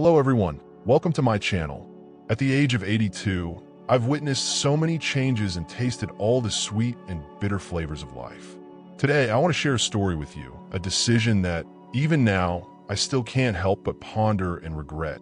Hello everyone, welcome to my channel. At the age of 82, I've witnessed so many changes and tasted all the sweet and bitter flavors of life. Today, I want to share a story with you, a decision that, even now, I still can't help but ponder and regret: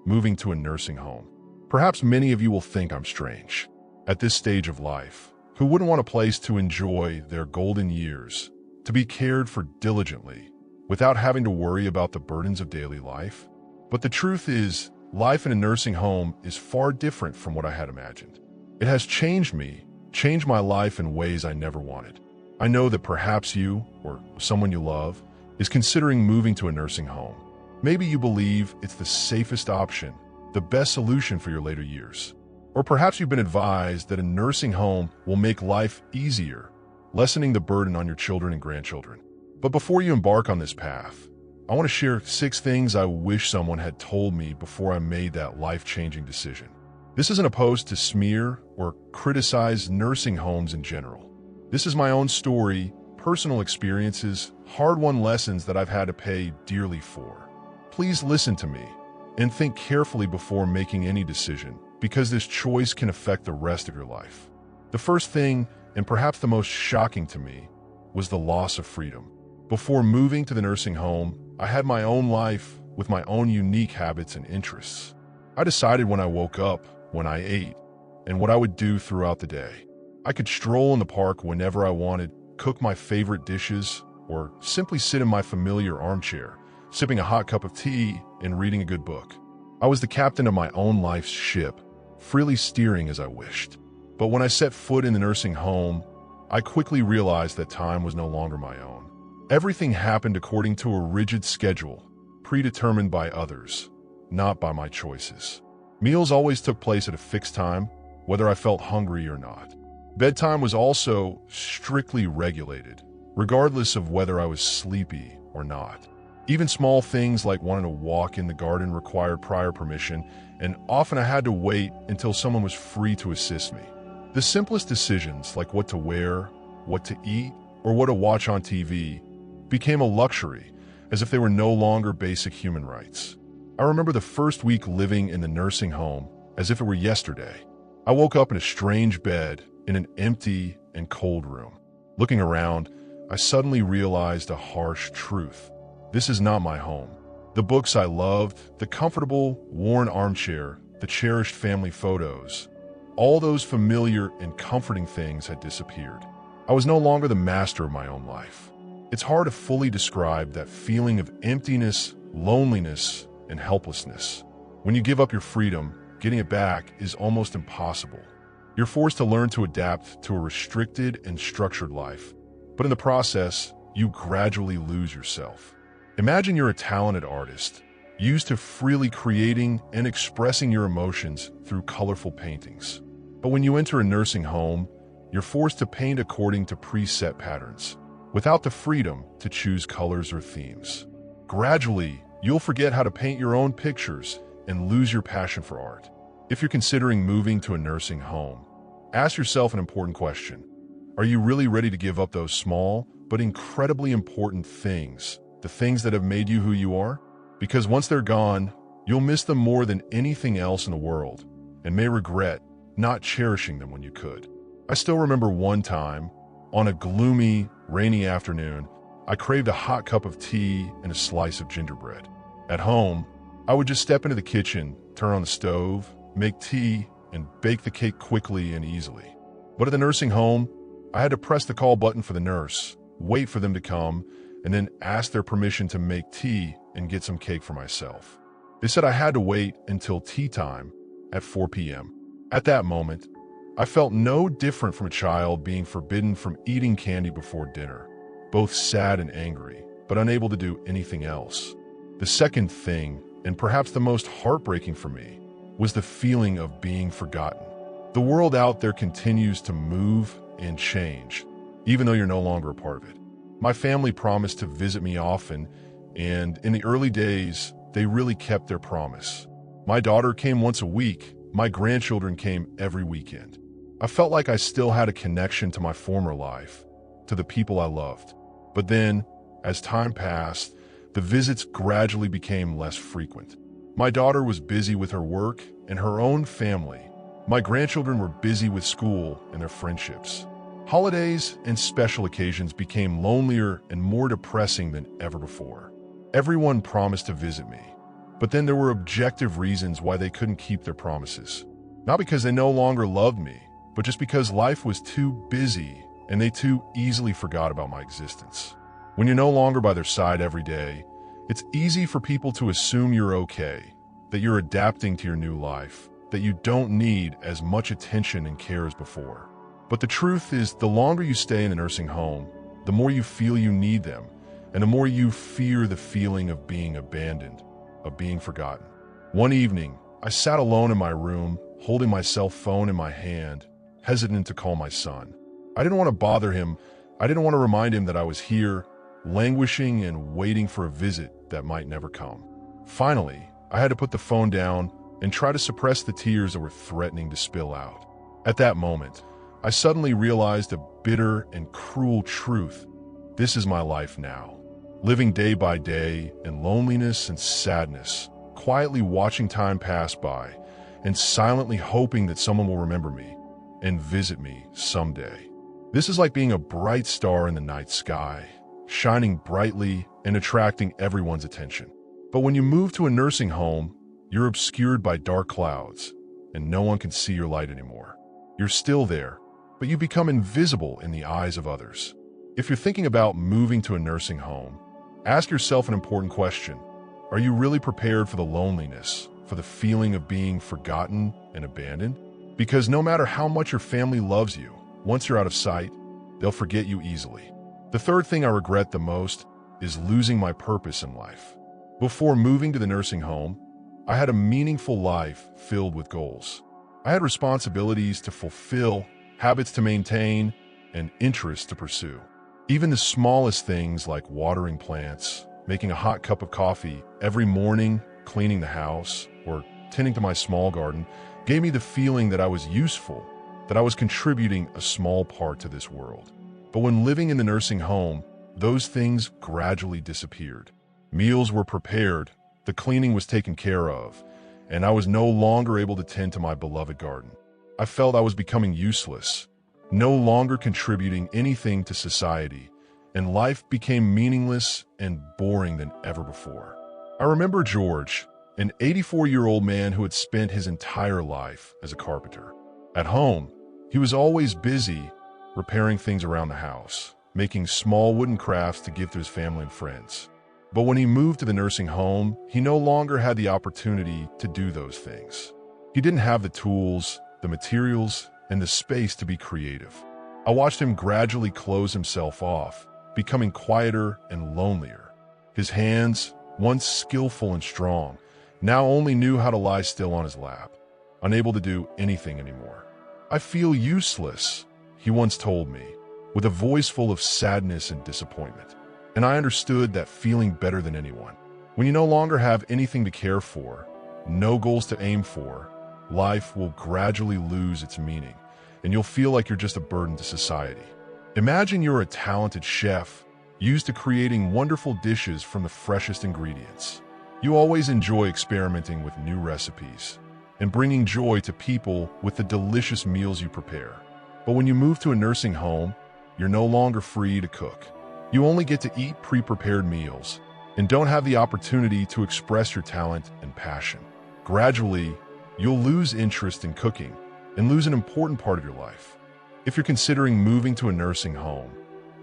moving to a nursing home. Perhaps many of you will think I'm strange. At this stage of life, who wouldn't want a place to enjoy their golden years, to be cared for diligently, without having to worry about the burdens of daily life? But the truth is, life in a nursing home is far different from what I had imagined. It has changed me, changed my life in ways I never wanted. I know that perhaps you, or someone you love, is considering moving to a nursing home. Maybe you believe it's the safest option, the best solution for your later years. Or perhaps you've been advised that a nursing home will make life easier, lessening the burden on your children and grandchildren. But before you embark on this path, I want to share 6 things I wish someone had told me before I made that life-changing decision. This isn't a post to smear or criticize nursing homes in general. This is my own story, personal experiences, hard-won lessons that I've had to pay dearly for. Please listen to me and think carefully before making any decision, because this choice can affect the rest of your life. The first thing, and perhaps the most shocking to me, was the loss of freedom. Before moving to the nursing home, I had my own life with my own unique habits and interests. I decided when I woke up, when I ate, and what I would do throughout the day. I could stroll in the park whenever I wanted, cook my favorite dishes, or simply sit in my familiar armchair, sipping a hot cup of tea and reading a good book. I was the captain of my own life's ship, freely steering as I wished. But when I set foot in the nursing home, I quickly realized that time was no longer my own. Everything happened according to a rigid schedule, predetermined by others, not by my choices. Meals always took place at a fixed time, whether I felt hungry or not. Bedtime was also strictly regulated, regardless of whether I was sleepy or not. Even small things like wanting to walk in the garden required prior permission, and often I had to wait until someone was free to assist me. The simplest decisions, like what to wear, what to eat, or what to watch on TV, became a luxury, as if they were no longer basic human rights. I remember the first week living in the nursing home as if it were yesterday. I woke up in a strange bed in an empty and cold room. Looking around, I suddenly realized a harsh truth. This is not my home. The books I loved, the comfortable, worn armchair, the cherished family photos, all those familiar and comforting things had disappeared. I was no longer the master of my own life. It's hard to fully describe that feeling of emptiness, loneliness, and helplessness. When you give up your freedom, getting it back is almost impossible. You're forced to learn to adapt to a restricted and structured life, but in the process, you gradually lose yourself. Imagine you're a talented artist, used to freely creating and expressing your emotions through colorful paintings. But when you enter a nursing home, you're forced to paint according to preset patterns, without the freedom to choose colors or themes. Gradually, you'll forget how to paint your own pictures and lose your passion for art. If you're considering moving to a nursing home, ask yourself an important question. Are you really ready to give up those small but incredibly important things, the things that have made you who you are? Because once they're gone, you'll miss them more than anything else in the world, and may regret not cherishing them when you could. I still remember one time, on a gloomy, rainy afternoon, I craved a hot cup of tea and a slice of gingerbread. At home, I would just step into the kitchen, turn on the stove, make tea, and bake the cake quickly and easily. But at the nursing home, I had to press the call button for the nurse, wait for them to come, and then ask their permission to make tea and get some cake for myself. They said I had to wait until tea time at 4 p.m. At that moment, I felt no different from a child being forbidden from eating candy before dinner, both sad and angry, but unable to do anything else. The second thing, and perhaps the most heartbreaking for me, was the feeling of being forgotten. The world out there continues to move and change, even though you're no longer a part of it. My family promised to visit me often, and in the early days, they really kept their promise. My daughter came once a week, my grandchildren came every weekend. I felt like I still had a connection to my former life, to the people I loved. But then, as time passed, the visits gradually became less frequent. My daughter was busy with her work and her own family. My grandchildren were busy with school and their friendships. Holidays and special occasions became lonelier and more depressing than ever before. Everyone promised to visit me, but then there were objective reasons why they couldn't keep their promises. Not because they no longer loved me, but just because life was too busy and they too easily forgot about my existence. When you're no longer by their side every day, it's easy for people to assume you're okay, that you're adapting to your new life, that you don't need as much attention and care as before. But the truth is, the longer you stay in a nursing home, the more you feel you need them, and the more you fear the feeling of being abandoned, of being forgotten. One evening, I sat alone in my room, holding my cell phone in my hand, hesitant to call my son. I didn't want to bother him. I didn't want to remind him that I was here, languishing and waiting for a visit that might never come. Finally, I had to put the phone down and try to suppress the tears that were threatening to spill out. At that moment, I suddenly realized a bitter and cruel truth. This is my life now, living day by day in loneliness and sadness, quietly watching time pass by and silently hoping that someone will remember me and visit me someday. This is like being a bright star in the night sky, shining brightly and attracting everyone's attention. But when you move to a nursing home, you're obscured by dark clouds, and no one can see your light anymore. You're still there, but you become invisible in the eyes of others. If you're thinking about moving to a nursing home, ask yourself an important question. Are you really prepared for the loneliness, for the feeling of being forgotten and abandoned? Because no matter how much your family loves you, once you're out of sight, they'll forget you easily. The third thing I regret the most is losing my purpose in life. Before moving to the nursing home, I had a meaningful life filled with goals. I had responsibilities to fulfill, habits to maintain, and interests to pursue. Even the smallest things like watering plants, making a hot cup of coffee every morning, cleaning the house, or tending to my small garden gave me the feeling that I was useful, that I was contributing a small part to this world. But when living in the nursing home, those things gradually disappeared. Meals were prepared, the cleaning was taken care of, and I was no longer able to tend to my beloved garden. I felt I was becoming useless, no longer contributing anything to society, and life became meaningless and boring than ever before. I remember George, an 84-year-old man who had spent his entire life as a carpenter. At home, he was always busy repairing things around the house, making small wooden crafts to give to his family and friends. But when he moved to the nursing home, he no longer had the opportunity to do those things. He didn't have the tools, the materials, and the space to be creative. I watched him gradually close himself off, becoming quieter and lonelier. His hands, once skillful and strong, now only knew how to lie still on his lap, unable to do anything anymore. "I feel useless," he once told me, with a voice full of sadness and disappointment. And I understood that feeling better than anyone. When you no longer have anything to care for, no goals to aim for, life will gradually lose its meaning, and you'll feel like you're just a burden to society. Imagine you're a talented chef, used to creating wonderful dishes from the freshest ingredients. You always enjoy experimenting with new recipes and bringing joy to people with the delicious meals you prepare. But when you move to a nursing home, you're no longer free to cook. You only get to eat pre-prepared meals and don't have the opportunity to express your talent and passion. Gradually, you'll lose interest in cooking and lose an important part of your life. If you're considering moving to a nursing home,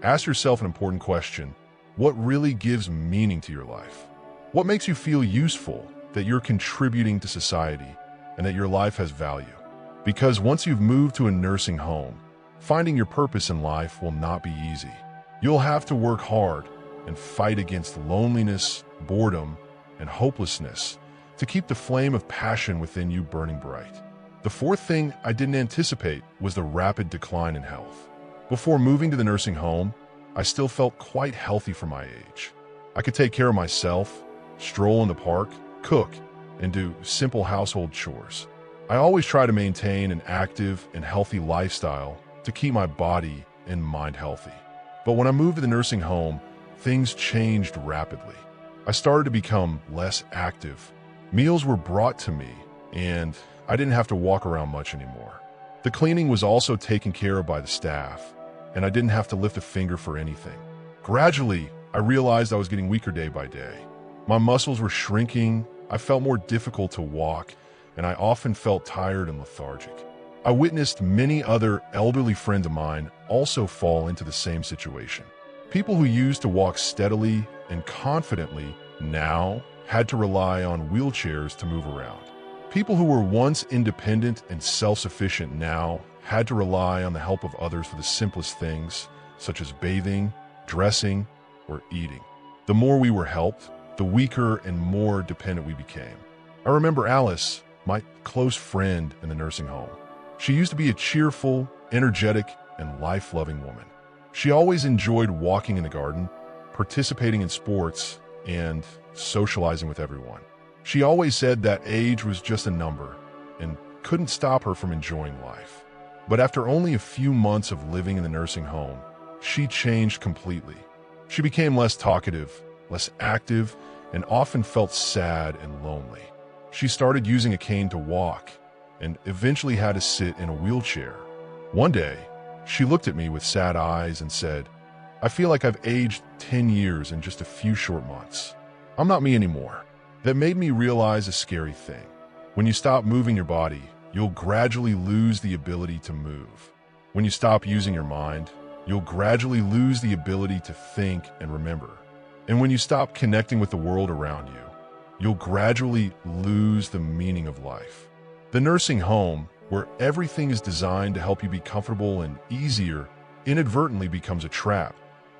ask yourself an important question. What really gives meaning to your life? What makes you feel useful, that you're contributing to society, and that your life has value? Because once you've moved to a nursing home, finding your purpose in life will not be easy. You'll have to work hard and fight against loneliness, boredom, and hopelessness to keep the flame of passion within you burning bright. The fourth thing I didn't anticipate was the rapid decline in health. Before moving to the nursing home, I still felt quite healthy for my age. I could take care of myself, stroll in the park, cook, and do simple household chores. I always try to maintain an active and healthy lifestyle to keep my body and mind healthy. But when I moved to the nursing home, things changed rapidly. I started to become less active, Meals were brought to me, and I didn't have to walk around much anymore. The cleaning was also taken care of by the staff, and I didn't have to lift a finger for anything. Gradually, I realized I was getting weaker day by day. My muscles were shrinking, I felt more difficult to walk, and I often felt tired and lethargic. I witnessed many other elderly friends of mine also fall into the same situation. People who used to walk steadily and confidently now had to rely on wheelchairs to move around. People who were once independent and self-sufficient now had to rely on the help of others for the simplest things, such as bathing, dressing, or eating. The more we were helped, the weaker and more dependent we became. I remember Alice, my close friend in the nursing home. She used to be a cheerful, energetic, and life-loving woman. She always enjoyed walking in the garden, participating in sports, and socializing with everyone. She always said that age was just a number and couldn't stop her from enjoying life. But after only a few months of living in the nursing home, she changed completely. She became less talkative, less active, and often felt sad and lonely. She started using a cane to walk and eventually had to sit in a wheelchair. One day, she looked at me with sad eyes and said, "I feel like I've aged 10 years in just a few short months. I'm not me anymore." That made me realize a scary thing. When you stop moving your body, you'll gradually lose the ability to move. When you stop using your mind, you'll gradually lose the ability to think and remember. And when you stop connecting with the world around you, you'll gradually lose the meaning of life. The nursing home, where everything is designed to help you be comfortable and easier, inadvertently becomes a trap,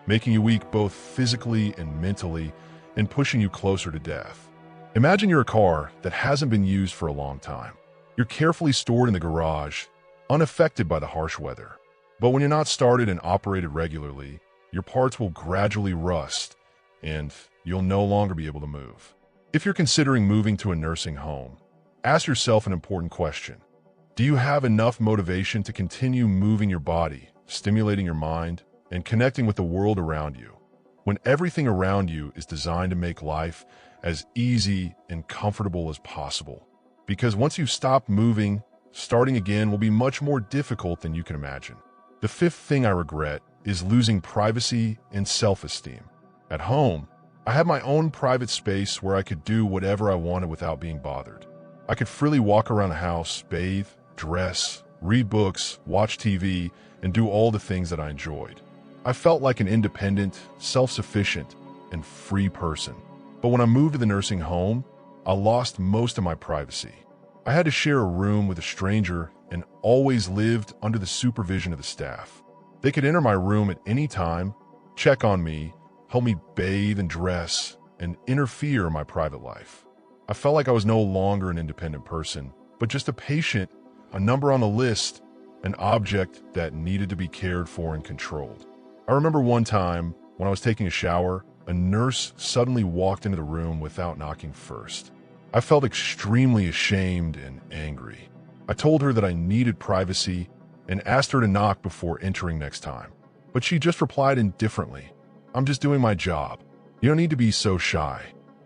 making you weak both physically and mentally and pushing you closer to death. Imagine you're a car that hasn't been used for a long time. You're carefully stored in the garage, unaffected by the harsh weather. But when you're not started and operated regularly, your parts will gradually rust, and you'll no longer be able to move. If you're considering moving to a nursing home, ask yourself an important question. Do you have enough motivation to continue moving your body, stimulating your mind, and connecting with the world around you, when everything around you is designed to make life as easy and comfortable as possible? Because once you've stopped moving, starting again will be much more difficult than you can imagine. The fifth thing I regret is losing privacy and self-esteem. At home, I had my own private space where I could do whatever I wanted without being bothered. I could freely walk around the house, bathe, dress, read books, watch TV, and do all the things that I enjoyed. I felt like an independent, self-sufficient, and free person. But when I moved to the nursing home, I lost most of my privacy. I had to share a room with a stranger and always lived under the supervision of the staff. They could enter my room at any time, check on me, help me bathe and dress, and interfere in my private life. I felt like I was no longer an independent person, but just a patient, a number on a list, an object that needed to be cared for and controlled. I remember one time when I was taking a shower, a nurse suddenly walked into the room without knocking first. I felt extremely ashamed and angry. I told her that I needed privacy and asked her to knock before entering next time. But she just replied indifferently, "I'm just doing my job. You don't need to be so shy."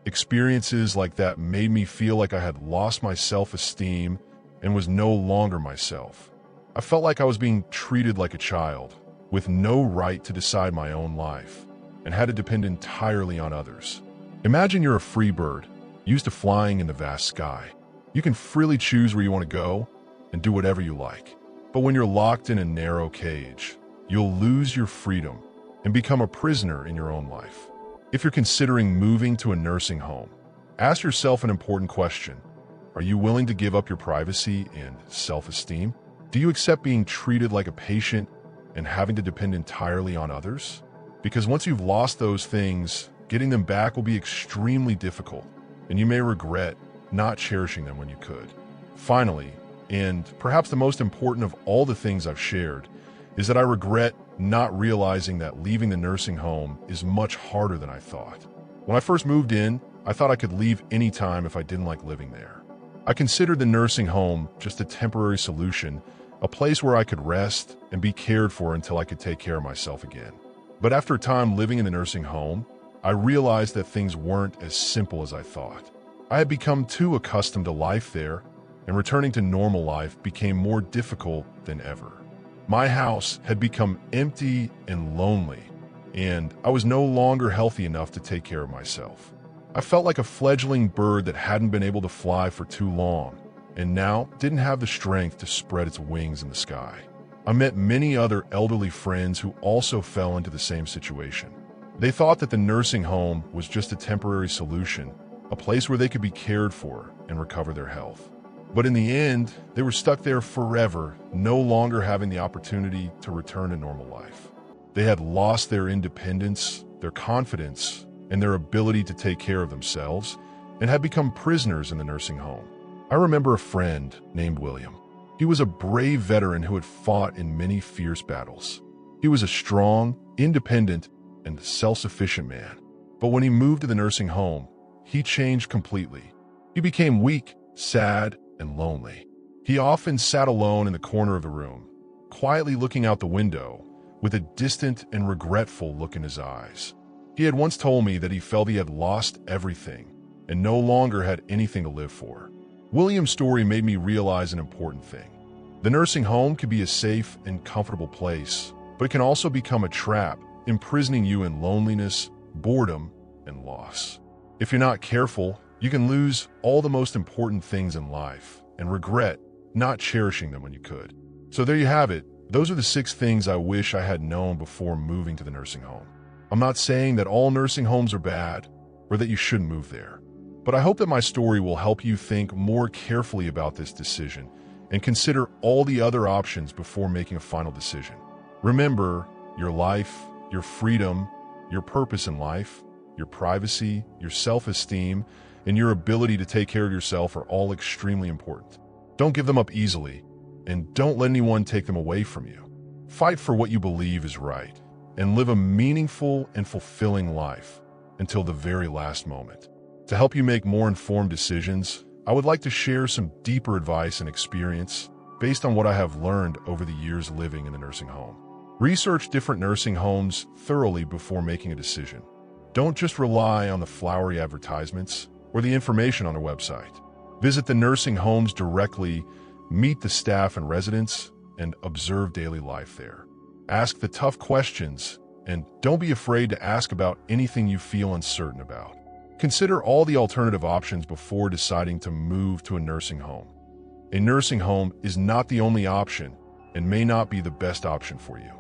Experiences like that made me feel like I had lost my self-esteem and was no longer myself. I felt like I was being treated like a child, with no right to decide my own life, and had to depend entirely on others. Imagine you're a free bird, used to flying in the vast sky. You can freely choose where you want to go and do whatever you like. But when you're locked in a narrow cage, you'll lose your freedom and become a prisoner in your own life. If you're considering moving to a nursing home, ask yourself an important question. Are you willing to give up your privacy and self-esteem? Do you accept being treated like a patient and having to depend entirely on others? Because once you've lost those things, getting them back will be extremely difficult, and you may regret not cherishing them when you could. Finally, and perhaps the most important of all the things I've shared, is that I regret not realizing that leaving the nursing home is much harder than I thought. When I first moved in, I thought I could leave anytime if I didn't like living there. I considered the nursing home just a temporary solution, a place where I could rest and be cared for until I could take care of myself again. But after a time living in the nursing home, I realized that things weren't as simple as I thought. I had become too accustomed to life there, and returning to normal life became more difficult than ever. My house had become empty and lonely, and I was no longer healthy enough to take care of myself. I felt like a fledgling bird that hadn't been able to fly for too long, and now didn't have the strength to spread its wings in the sky. I met many other elderly friends who also fell into the same situation. They thought that the nursing home was just a temporary solution, a place where they could be cared for and recover their health. But in the end, they were stuck there forever, no longer having the opportunity to return to normal life. They had lost their independence, their confidence, and their ability to take care of themselves, and had become prisoners in the nursing home. I remember a friend named William. He was a brave veteran who had fought in many fierce battles. He was a strong, independent, and self-sufficient man. But when he moved to the nursing home, he changed completely. He became weak, sad, and lonely. He often sat alone in the corner of the room, quietly looking out the window, with a distant and regretful look in his eyes. He had once told me that he felt he had lost everything and no longer had anything to live for. William's story made me realize an important thing. The nursing home can be a safe and comfortable place, but it can also become a trap, imprisoning you in loneliness, boredom, and loss. If you're not careful, you can lose all the most important things in life and regret not cherishing them when you could. So there you have it. Those are the 6 things I wish I had known before moving to the nursing home. I'm not saying that all nursing homes are bad or that you shouldn't move there, but I hope that my story will help you think more carefully about this decision and consider all the other options before making a final decision. Remember, your life, your freedom, your purpose in life, your privacy, your self-esteem, and your ability to take care of yourself are all extremely important. Don't give them up easily, and don't let anyone take them away from you. Fight for what you believe is right, and live a meaningful and fulfilling life until the very last moment. To help you make more informed decisions, I would like to share some deeper advice and experience based on what I have learned over the years living in the nursing home. Research different nursing homes thoroughly before making a decision. Don't just rely on the flowery advertisements or the information on their website. Visit the nursing homes directly, meet the staff and residents, and observe daily life there. Ask the tough questions, and don't be afraid to ask about anything you feel uncertain about. Consider all the alternative options before deciding to move to a nursing home. A nursing home is not the only option and may not be the best option for you.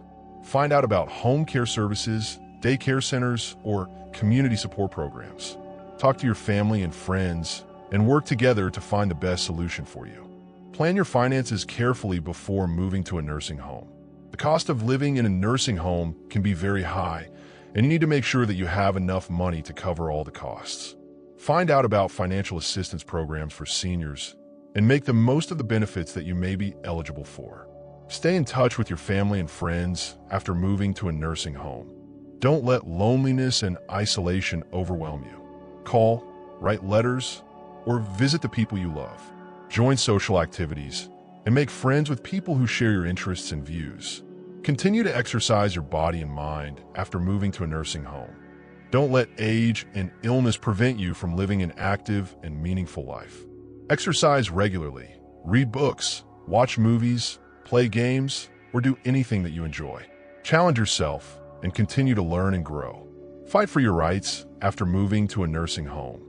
Find out about home care services, daycare centers, or community support programs. Talk to your family and friends and work together to find the best solution for you. Plan your finances carefully before moving to a nursing home. The cost of living in a nursing home can be very high, and you need to make sure that you have enough money to cover all the costs. Find out about financial assistance programs for seniors and make the most of the benefits that you may be eligible for. Stay in touch with your family and friends after moving to a nursing home. Don't let loneliness and isolation overwhelm you. Call, write letters, or visit the people you love. Join social activities and make friends with people who share your interests and views. Continue to exercise your body and mind after moving to a nursing home. Don't let age and illness prevent you from living an active and meaningful life. Exercise regularly, read books, watch movies, play games, or do anything that you enjoy. Challenge yourself and continue to learn and grow. Fight for your rights after moving to a nursing home.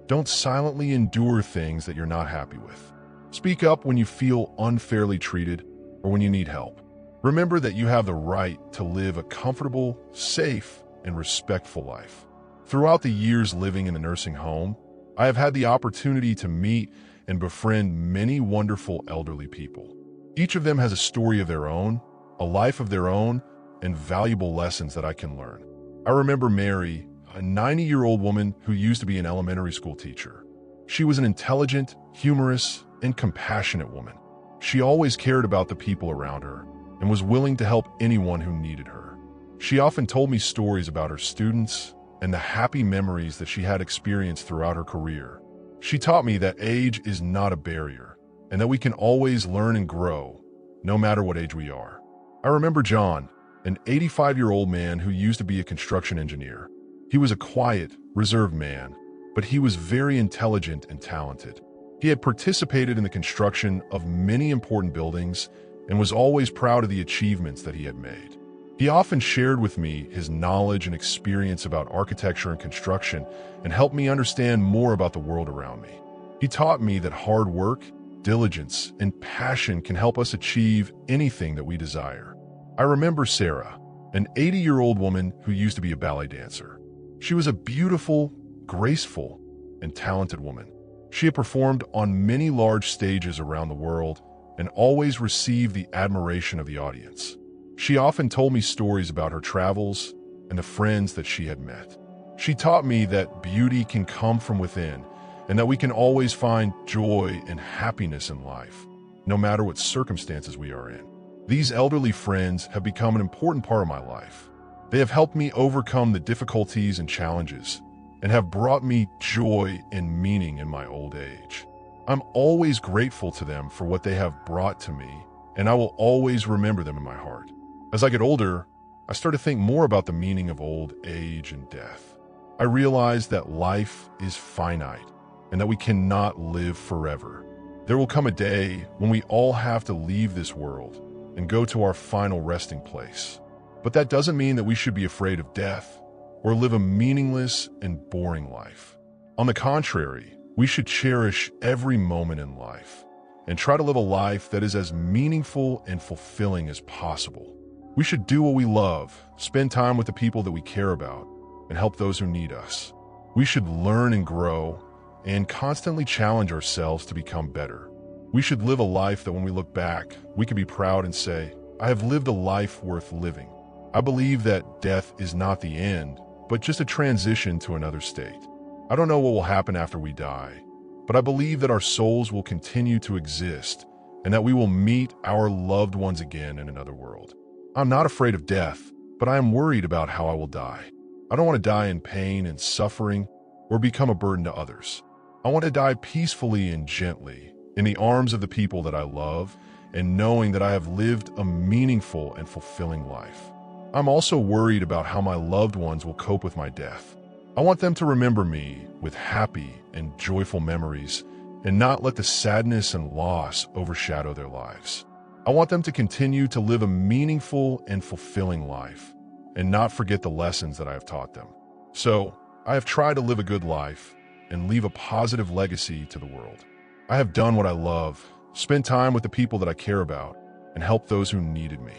Don't silently endure things that you're not happy with. Speak up when you feel unfairly treated or when you need help. Remember that you have the right to live a comfortable, safe, and respectful life. Throughout the years living in the nursing home, I have had the opportunity to meet and befriend many wonderful elderly people. Each of them has a story of their own, a life of their own, and valuable lessons that I can learn. I remember Mary, a 90-year-old woman who used to be an elementary school teacher. She was an intelligent, humorous, and compassionate woman. She always cared about the people around her and was willing to help anyone who needed her. She often told me stories about her students and the happy memories that she had experienced throughout her career. She taught me that age is not a barrier and that we can always learn and grow, no matter what age we are. I remember John, an 85-year-old man who used to be a construction engineer. He was a quiet, reserved man, but he was very intelligent and talented. He had participated in the construction of many important buildings and was always proud of the achievements that he had made. He often shared with me his knowledge and experience about architecture and construction and helped me understand more about the world around me. He taught me that hard work, diligence, and passion can help us achieve anything that we desire. I remember Sarah, an 80-year-old woman who used to be a ballet dancer. She was a beautiful, graceful, and talented woman. She had performed on many large stages around the world and always received the admiration of the audience. She often told me stories about her travels and the friends that she had met. She taught me that beauty can come from within and that we can always find joy and happiness in life, no matter what circumstances we are in. These elderly friends have become an important part of my life. They have helped me overcome the difficulties and challenges and have brought me joy and meaning in my old age. I'm always grateful to them for what they have brought to me, and I will always remember them in my heart. As I get older, I start to think more about the meaning of old age and death. I realize that life is finite and that we cannot live forever. There will come a day when we all have to leave this world and go to our final resting place. But that doesn't mean that we should be afraid of death or live a meaningless and boring life. On the contrary, we should cherish every moment in life and try to live a life that is as meaningful and fulfilling as possible. We should do what we love, spend time with the people that we care about, and help those who need us. We should learn and grow and constantly challenge ourselves to become better. We should live a life that when we look back, we can be proud and say, I have lived a life worth living. I believe that death is not the end, but just a transition to another state. I don't know what will happen after we die, but I believe that our souls will continue to exist and that we will meet our loved ones again in another world. I'm not afraid of death, but I am worried about how I will die. I don't want to die in pain and suffering or become a burden to others. I want to die peacefully and gently in the arms of the people that I love and knowing that I have lived a meaningful and fulfilling life. I'm also worried about how my loved ones will cope with my death. I want them to remember me with happy and joyful memories and not let the sadness and loss overshadow their lives. I want them to continue to live a meaningful and fulfilling life and not forget the lessons that I have taught them. So, I have tried to live a good life and leave a positive legacy to the world. I have done what I love, spent time with the people that I care about, and helped those who needed me.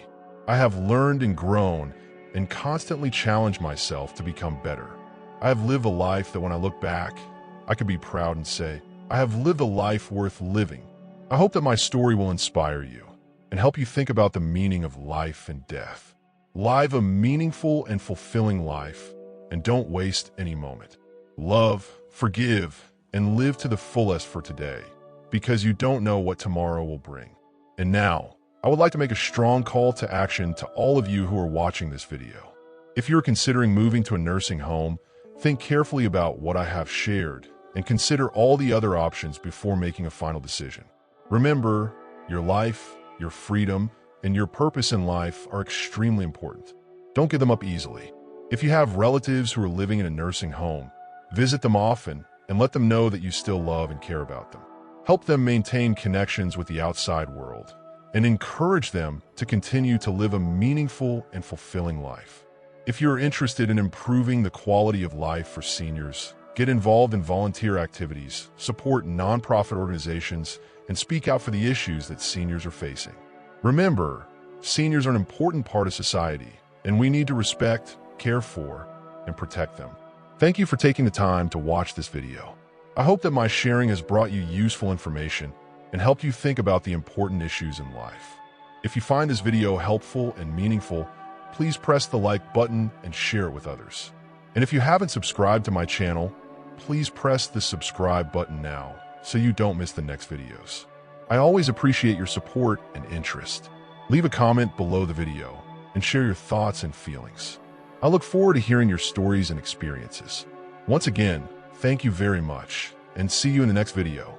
I have learned and grown and constantly challenged myself to become better. I have lived a life that when I look back, I can be proud and say, I have lived a life worth living. I hope that my story will inspire you and help you think about the meaning of life and death. Live a meaningful and fulfilling life, and don't waste any moment. Love, forgive, and live to the fullest for today, because you don't know what tomorrow will bring. And now, I would like to make a strong call to action to all of you who are watching this video. If you're considering moving to a nursing home, think carefully about what I have shared and consider all the other options before making a final decision. Remember, your life, your freedom, and your purpose in life are extremely important. Don't give them up easily. If you have relatives who are living in a nursing home, visit them often and let them know that you still love and care about them. Help them maintain connections with the outside world and encourage them to continue to live a meaningful and fulfilling life. If you're interested in improving the quality of life for seniors, get involved in volunteer activities, support nonprofit organizations, and speak out for the issues that seniors are facing. Remember, seniors are an important part of society, and we need to respect, care for, and protect them. Thank you for taking the time to watch this video. I hope that my sharing has brought you useful information and helped you think about the important issues in life. If you find this video helpful and meaningful, please press the like button and share it with others. And if you haven't subscribed to my channel, please press the subscribe button now so you don't miss the next videos. I always appreciate your support and interest. Leave a comment below the video and share your thoughts and feelings. I look forward to hearing your stories and experiences. Once again, thank you very much, and see you in the next video.